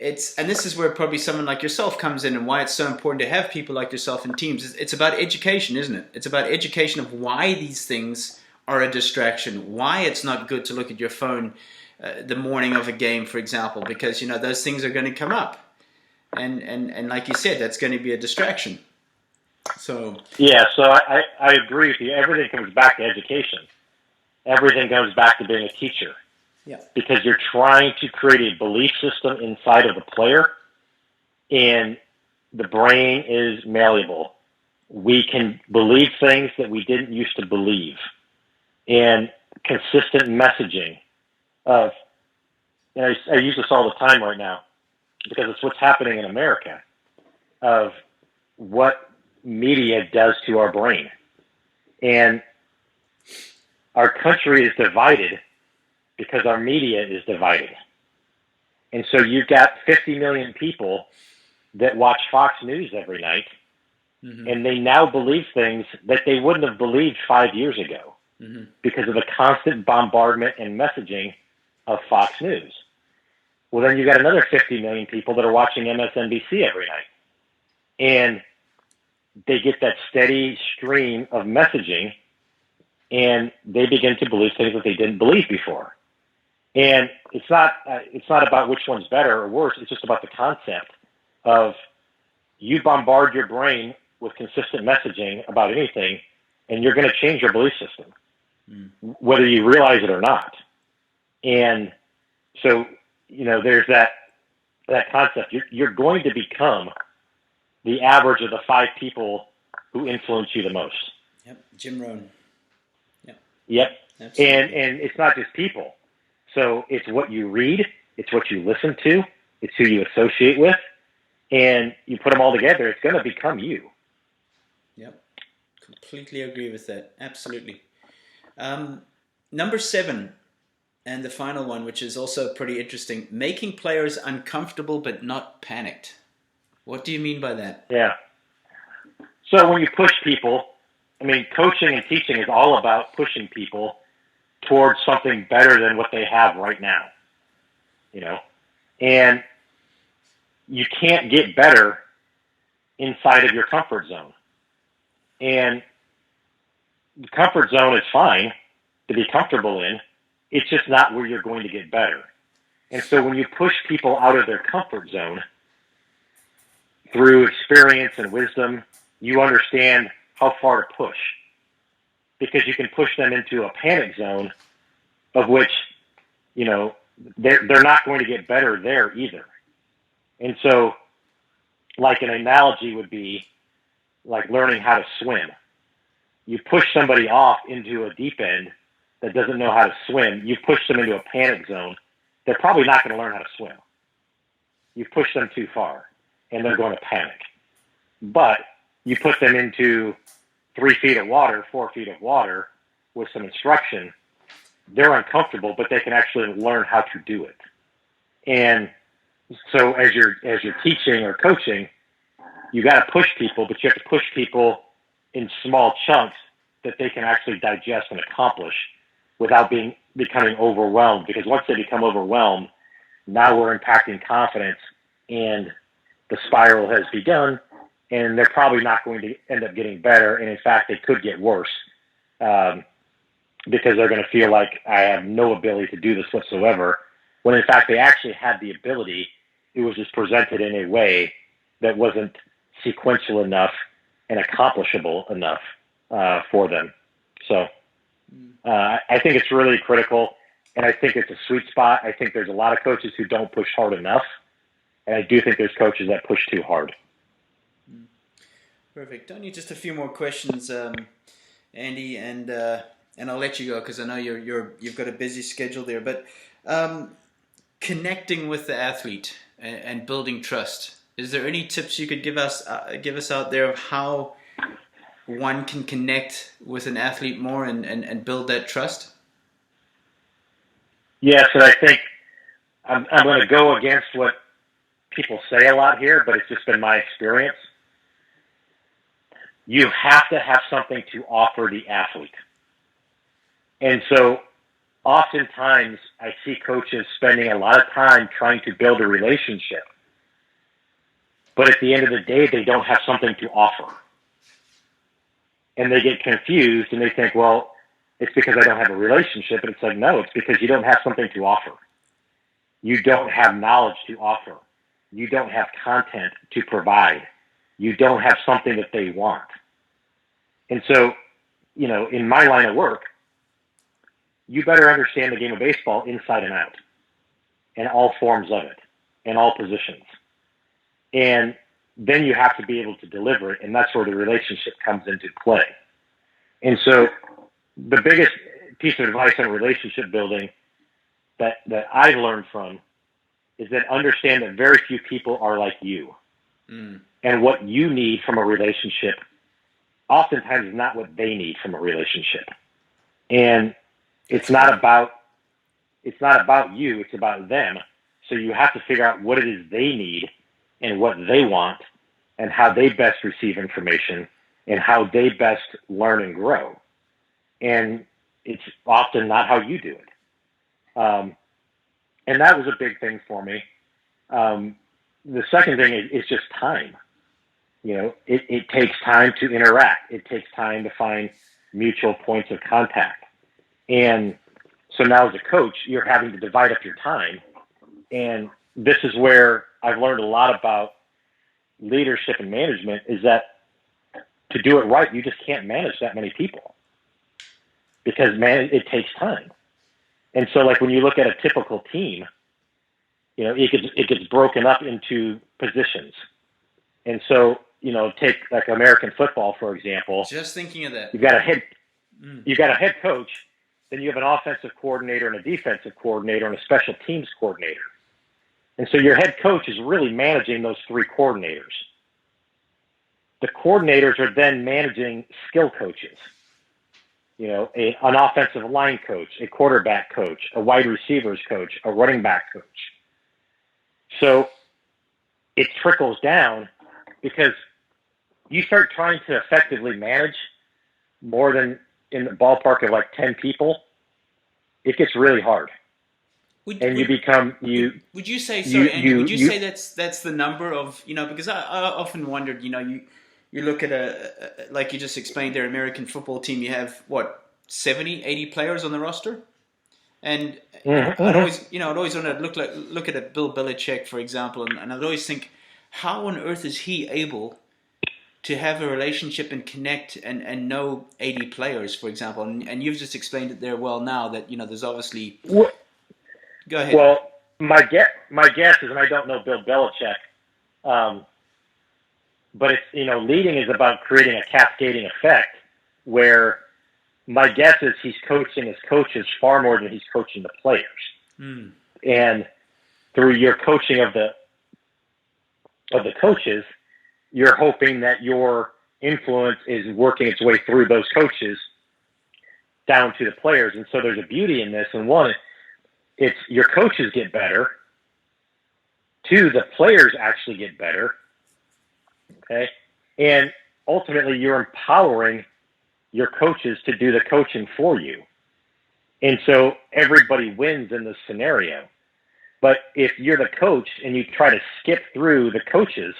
and this is where probably someone like yourself comes in, and why it's so important to have people like yourself in teams. It's about education, isn't it? It's about education of why these things are a distraction, why it's not good to look at your phone the morning of a game, for example, because those things are going to come up, and like you said, that's going to be a distraction. So I agree with you. Everything comes back to education. Everything goes back to being a teacher. Yeah. Because you're trying to create a belief system inside of the player, and the brain is malleable. We can believe things that we didn't used to believe, and consistent messaging of, I use this all the time right now because it's what's happening in America, of what media does to our brain. And our country is divided because our media is divided. And so you've got 50 million people that watch Fox News every night, and they now believe things that they wouldn't have believed 5 years ago because of the constant bombardment and messaging of Fox News. Well, then you've got another 50 million people that are watching MSNBC every night. And they get that steady stream of messaging, and they begin to believe things that they didn't believe before. And it's not about which one's better or worse. It's just about the concept of you bombard your brain with consistent messaging about anything, and you're going to change your belief system, whether you realize it or not. And so, there's that concept. You're going to become the average of the 5 people who influence you the most. Yep, Jim Rohn. Yep. Absolutely. And it's not just people. So it's what you read, it's what you listen to, it's who you associate with, and you put them all together, it's going to become you. Yep. Completely agree with that. Absolutely. Number 7, and the final one, which is also pretty interesting, making players uncomfortable but not panicked. What do you mean by that? Yeah. So when you push people, coaching and teaching is all about pushing people towards something better than what they have right now. And you can't get better inside of your comfort zone. And the comfort zone is fine to be comfortable in. It's just not where you're going to get better. And so when you push people out of their comfort zone through experience and wisdom, you understand how far to push, because you can push them into a panic zone of which, they're not going to get better there either. And so, like an analogy would be like learning how to swim. You push somebody off into a deep end that doesn't know how to swim. You push them into a panic zone. They're probably not going to learn how to swim. You've pushed them too far, and they're going to panic. But you put them into 3 feet of water, 4 feet of water with some instruction, they're uncomfortable, but they can actually learn how to do it. And so as you're teaching or coaching, you got to push people, but you have to push people in small chunks that they can actually digest and accomplish without becoming overwhelmed. Because once they become overwhelmed, now we're impacting confidence, and the spiral has begun, and they're probably not going to end up getting better. And in fact, they could get worse because they're going to feel like I have no ability to do this whatsoever, when in fact they actually had the ability. It was just presented in a way that wasn't sequential enough and accomplishable enough for them. So I think it's really critical, and I think it's a sweet spot. I think there's a lot of coaches who don't push hard enough, and I do think there's coaches that push too hard. Perfect. Only just a few more questions, Andy, and I'll let you go because I know you've got a busy schedule there. But connecting with the athlete and building trust. Is there any tips you could give us out there of how one can connect with an athlete more and build that trust? Yes, and I think I'm going to go against what people say a lot here, but it's just been my experience. You have to have something to offer the athlete. And so oftentimes I see coaches spending a lot of time trying to build a relationship, but at the end of the day, they don't have something to offer. And they get confused and they think, well, it's because I don't have a relationship. And it's like, no, it's because you don't have something to offer. You don't have knowledge to offer. You don't have content to provide. You don't have something that they want. And so, in my line of work, you better understand the game of baseball inside and out, and all forms of it, and all positions. And then you have to be able to deliver it, and that's where the relationship comes into play. And so the biggest piece of advice on relationship building that I've learned from is that understand that very few people are like you. And what you need from a relationship oftentimes is not what they need from a relationship. And it's not about you, it's about them. So you have to figure out what it is they need and what they want and how they best receive information and how they best learn and grow. And it's often not how you do it. And that was a big thing for me. The second thing is just time. It takes time to interact. It takes time to find mutual points of contact. And so now as a coach, you're having to divide up your time. And this is where I've learned a lot about leadership and management, is that to do it right, you just can't manage that many people because, man, it takes time. And so like when you look at a typical team, it gets broken up into positions. And so, take like American football, for example. Just thinking of that. You've got a head coach, then you have an offensive coordinator and a defensive coordinator and a special teams coordinator. And so your head coach is really managing those three coordinators. The coordinators are then managing skill coaches. An offensive line coach, a quarterback coach, a wide receivers coach, a running back coach. So it trickles down because you start trying to effectively manage more than in the ballpark of like 10 people, it gets really hard. Would you say, sorry, Andy, would you say that's the number of, because I often wondered, you look at like you just explained, their American football team, you have 70, 80 players on the roster? And I'd always want to look at a Bill Belichick, for example, and I'd always think, how on earth is he able to have a relationship and connect and know 80 players, for example? And you've just explained it there well now that, there's obviously... Go ahead. Well, my guess is, and I don't know Bill Belichick, but it's, leading is about creating a cascading effect where my guess is he's coaching his coaches far more than he's coaching the players. And through your coaching of the coaches, you're hoping that your influence is working its way through those coaches down to the players. And so there's a beauty in this. And one, it's your coaches get better. Two, the players actually get better. Okay. And ultimately you're empowering your coaches to do the coaching for you. And so everybody wins in this scenario. But if you're the coach and you try to skip through the coaches,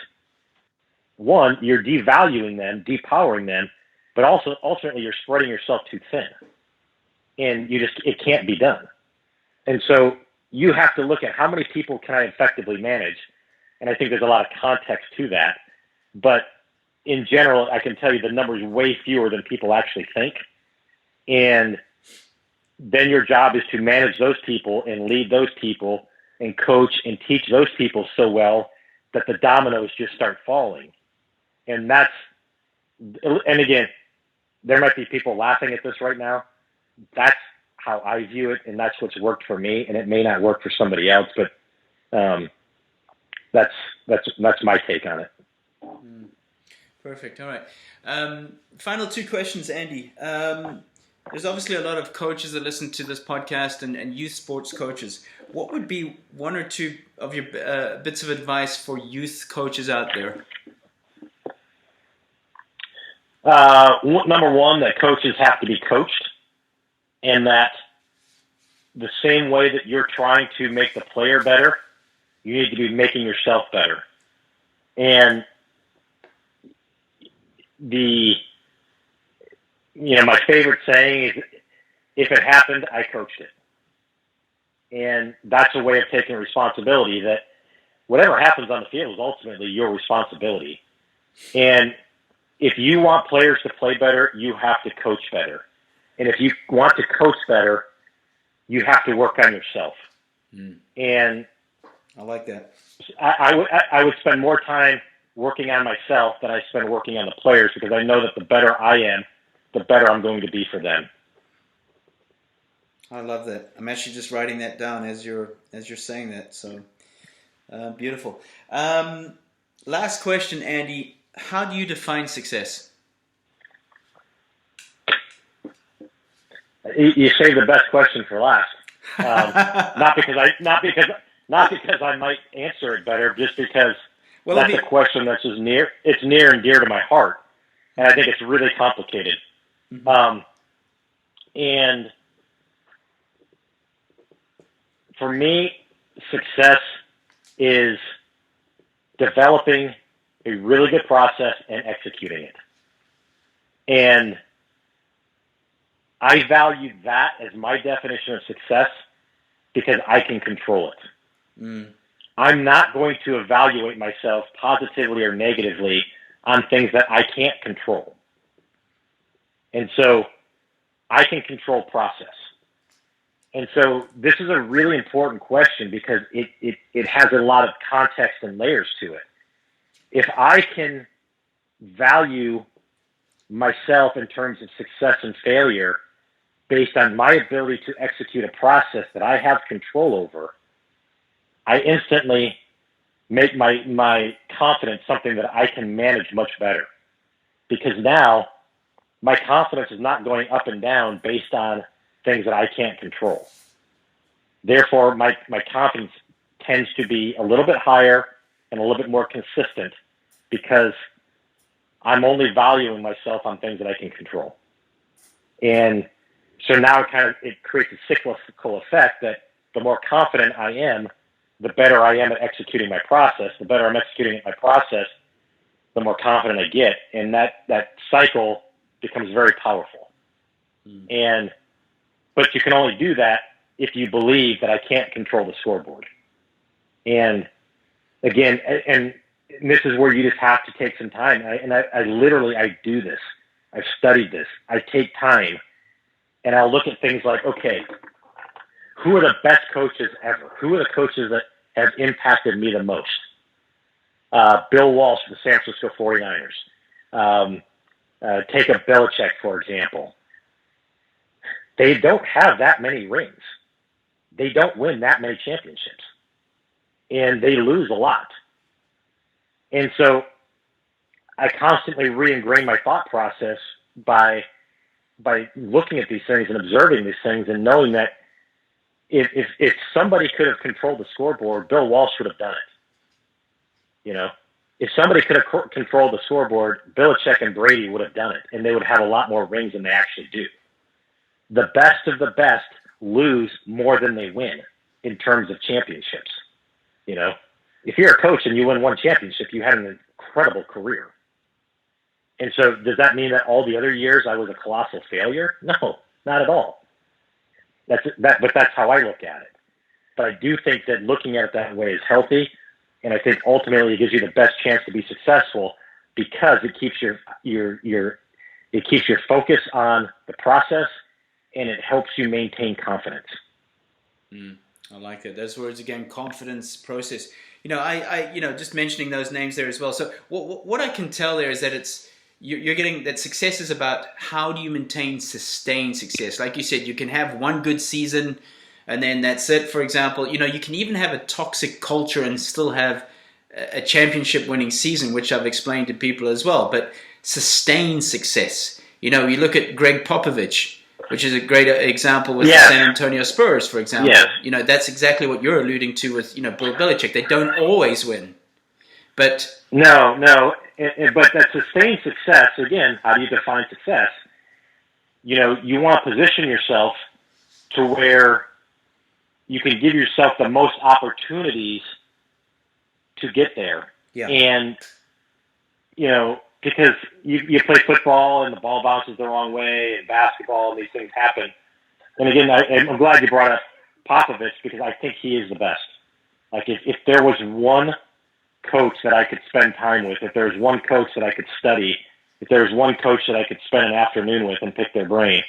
one, you're devaluing them, depowering them, but also ultimately you're spreading yourself too thin. And it can't be done. And so you have to look at how many people can I effectively manage. And I think there's a lot of context to that. But in general, I can tell you the number is way fewer than people actually think. And then your job is to manage those people and lead those people and coach and teach those people so well that the dominoes just start falling. And again, there might be people laughing at this right now. That's how I view it, and that's what's worked for me, and it may not work for somebody else, but that's my take on it. Perfect. All right. Final two questions, Andy. There's obviously a lot of coaches that listen to this podcast and youth sports coaches. What would be one or two of your bits of advice for youth coaches out there? Number one, that coaches have to be coached, and that the same way that you're trying to make the player better, you need to be making yourself better. And my favorite saying is, if it happened, I coached it. And that's a way of taking responsibility, that whatever happens on the field is ultimately your responsibility. And if you want players to play better, you have to coach better. And if you want to coach better, you have to work on yourself. And I like that. I would spend more time working on myself than I spend working on the players, because I know that the better I am, the better I'm going to be for them. I love that. I'm actually just writing that down as you're saying that. So beautiful. Last question, Andy. How do you define success? You saved the best question for last. Not because I might answer it better, just because that's a question that's near and dear to my heart, and I think it's really complicated. Mm-hmm. And for me, success is developing a really good process and executing it. And I value that as my definition of success because I can control it. Mm. I'm not going to evaluate myself positively or negatively on things that I can't control. And so I can control process. And so this is a really important question because it has a lot of context and layers to it. If I can value myself in terms of success and failure based on my ability to execute a process that I have control over, I instantly make my confidence something that I can manage much better. Because now my confidence is not going up and down based on things that I can't control. Therefore, my confidence tends to be a little bit higher and a little bit more consistent because I'm only valuing myself on things that I can control. And so now it creates a cyclical effect that the more confident I am, the better I am at executing my process. The better I'm executing my process, the more confident I get. And that cycle becomes very powerful. Mm. But you can only do that if you believe that I can't control the scoreboard. And again, and this is where you just have to take some time. I literally do this. I've studied this. I take time and I'll look at things like, okay, who are the best coaches ever? Who are the coaches that have impacted me the most? Bill Walsh of the San Francisco 49ers. Take a Belichick, for example. They don't have that many rings. They don't win that many championships. And they lose a lot. And so I constantly re-ingrain my thought process by looking at these things and observing these things and knowing that if somebody could have controlled the scoreboard, Bill Walsh would have done it. You know, if somebody could have controlled the scoreboard, Belichick and Brady would have done it, and they would have a lot more rings than they actually do. The best of the best lose more than they win in terms of championships. You know, if you're a coach and you win one championship, you had an incredible career. And so does that mean that all the other years I was a colossal failure? No, not at all. But that's how I look at it. But I do think that looking at it that way is healthy, and I think ultimately it gives you the best chance to be successful because it keeps your focus on the process, and it helps you maintain confidence. I like it. Those words again: confidence, process. You know, I just mentioning those names there as well. So what I can tell there is that you're getting that success is about how do you maintain sustained success. Like you said, you can have one good season and then that's it. For example, you can even have a toxic culture and still have a championship winning season, which I've explained to people as well. But sustained success. You look at Greg Popovich, which is a great example with the San Antonio Spurs, for example. Yeah. That's exactly what you're alluding to with, Bill Belichick. They don't always win. But No. But that sustained success, again, how do you define success? You want to position yourself to where you can give yourself the most opportunities to get there. Yeah. And, because you play football and the ball bounces the wrong way and basketball and these things happen. And again, I'm glad you brought up Popovich because I think he is the best. Like if there was one coach that I could spend time with, if there was one coach that I could study, if there was one coach that I could spend an afternoon with and pick their brain,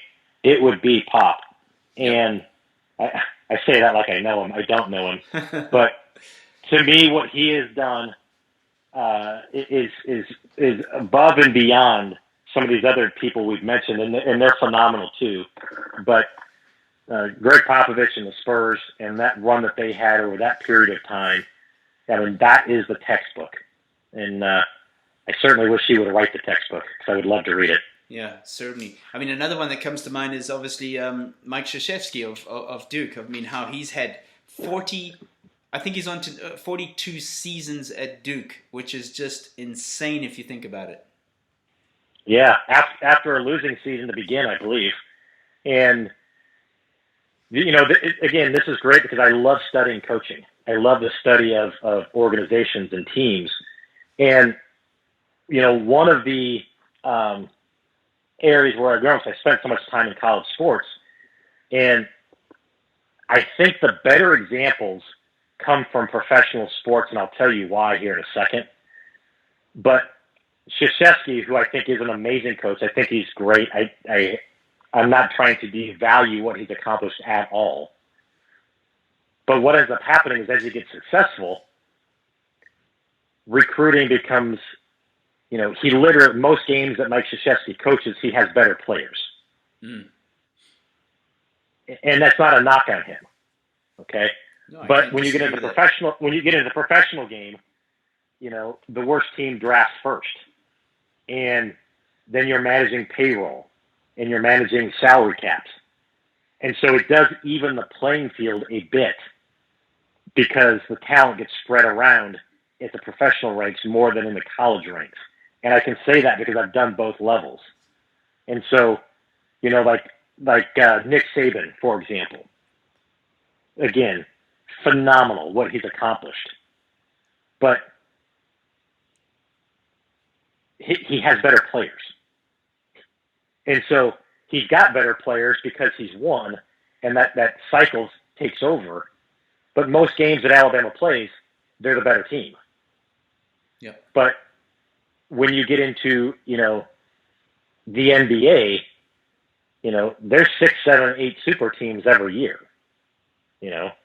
it would be Pop. And I say that like I know him. I don't know him. But to me, what he has done is above and beyond some of these other people we've mentioned, and they're phenomenal too. But Greg Popovich and the Spurs and that run that they had over that period of time, I mean, that is the textbook. And I certainly wish he would write the textbook because I would love to read it. Yeah, certainly. I mean, another one that comes to mind is obviously Mike Krzyzewski of Duke. I mean, how he's had 40, I think he's on to 42 seasons at Duke, which is just insane if you think about it. Yeah, after a losing season to begin, I believe. And, again, this is great because I love studying coaching. I love the study of organizations and teams. And, one of the areas where I spent so much time in college sports, and I think the better examples come from professional sports, and I'll tell you why here in a second. But Krzyzewski, who I think is an amazing coach, I think he's great. I'm not trying to devalue what he's accomplished at all. But what ends up happening is as he gets successful, recruiting becomes, he literally, most games that Mike Krzyzewski coaches, he has better players. Mm. And that's not a knock on him. Okay. No, but when you get into the professional game, the worst team drafts first. And then you're managing payroll and you're managing salary caps. And so it does even the playing field a bit because the talent gets spread around at the professional ranks more than in the college ranks. And I can say that because I've done both levels. And so, like Nick Saban, for example, again, phenomenal what he's accomplished. But he has better players. And so he's got better players because he's won, and that cycle takes over. But most games that Alabama plays, they're the better team. Yep. But when you get into, the NBA, there's 6, 7, 8 super teams every year, and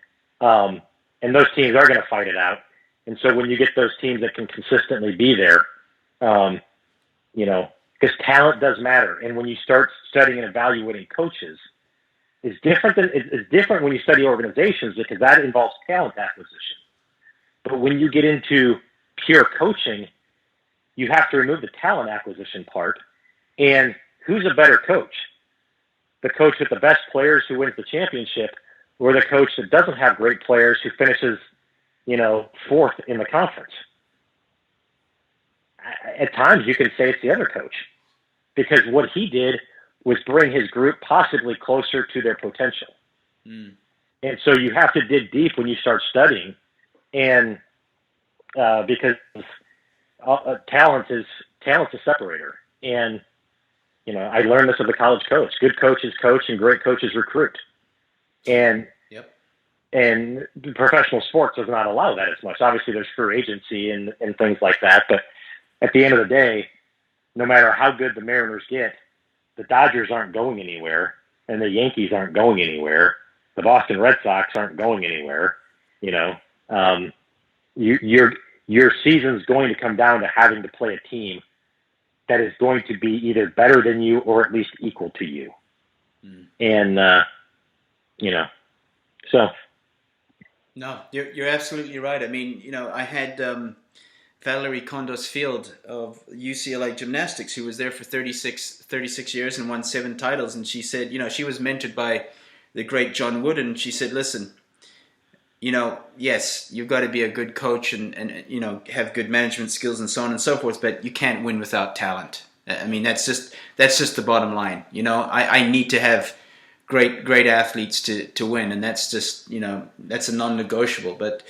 those teams are going to fight it out. And so when you get those teams that can consistently be there, because talent does matter. And when you start studying and evaluating coaches, it's different when you study organizations because that involves talent acquisition. But when you get into pure coaching, you have to remove the talent acquisition part. And who's a better coach? The coach with the best players who wins the championship, or the coach that doesn't have great players who finishes, fourth in the conference? At times you can say it's the other coach because what he did was bring his group possibly closer to their potential. Mm. And so you have to dig deep when you start studying, and because talent is a separator. And I learned this as a college coach. Good coaches coach and great coaches recruit. And and professional sports does not allow that as much. Obviously, there's free agency and things like that. But at the end of the day, no matter how good the Mariners get, the Dodgers aren't going anywhere, and the Yankees aren't going anywhere. The Boston Red Sox aren't going anywhere. Your season's going to come down to having to play a team that is going to be either better than you or at least equal to you. Mm. And, so. No, you're absolutely right. I mean, I had Valerie Condos Field of UCLA Gymnastics, who was there for 36 years and won 7 titles. And she said, she was mentored by the great John Wood. And she said, listen, yes, you've got to be a good coach and have good management skills and so on and so forth, but you can't win without talent. I mean, that's just the bottom line. I need to have great athletes to win, and that's just, that's a non-negotiable. But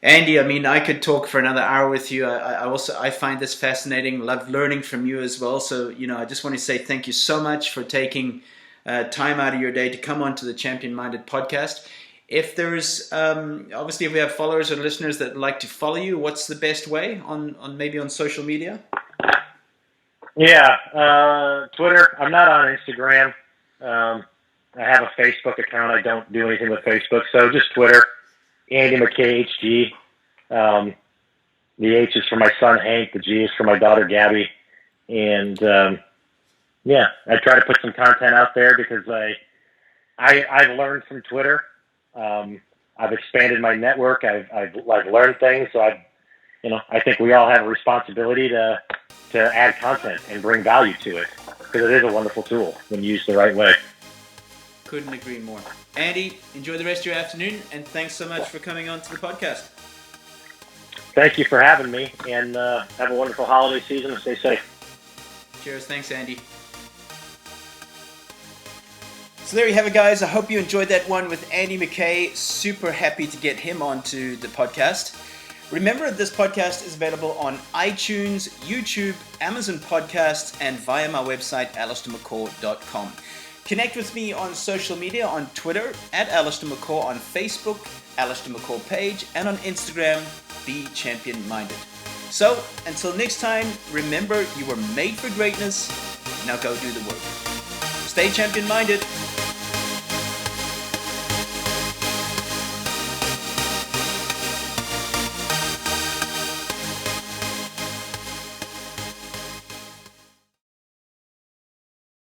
Andy, I mean, I could talk for another hour with you. I find this fascinating, love learning from you as well. So, I just want to say thank you so much for taking time out of your day to come on to the Champion Minded podcast. If there's, obviously, if we have followers or listeners that like to follow you, what's the best way on maybe on social media? Yeah, Twitter. I'm not on Instagram. I have a Facebook account. I don't do anything with Facebook, so just Twitter. Andy McKay, HG. The H is for my son Hank. The G is for my daughter Gabby. And I try to put some content out there because I've learned from Twitter. I've expanded my network. I've learned things. So I think we all have a responsibility to add content and bring value to it, because it is a wonderful tool when used the right way. Couldn't agree more. Andy, enjoy the rest of your afternoon, and thanks so much for coming on to the podcast. Thank you for having me, and have a wonderful holiday season and stay safe. Cheers. Thanks, Andy. So there you have it, guys. I hope you enjoyed that one with Andy McKay. Super happy to get him onto the podcast. Remember, this podcast is available on iTunes, YouTube, Amazon Podcasts, and via my website, allistairmccaw.com. Connect with me on social media, on Twitter, at Allistair McCaw, on Facebook, Allistair McCaw page, and on Instagram, Be Champion Minded. So, until next time, remember, you were made for greatness. Now go do the work. Stay champion minded.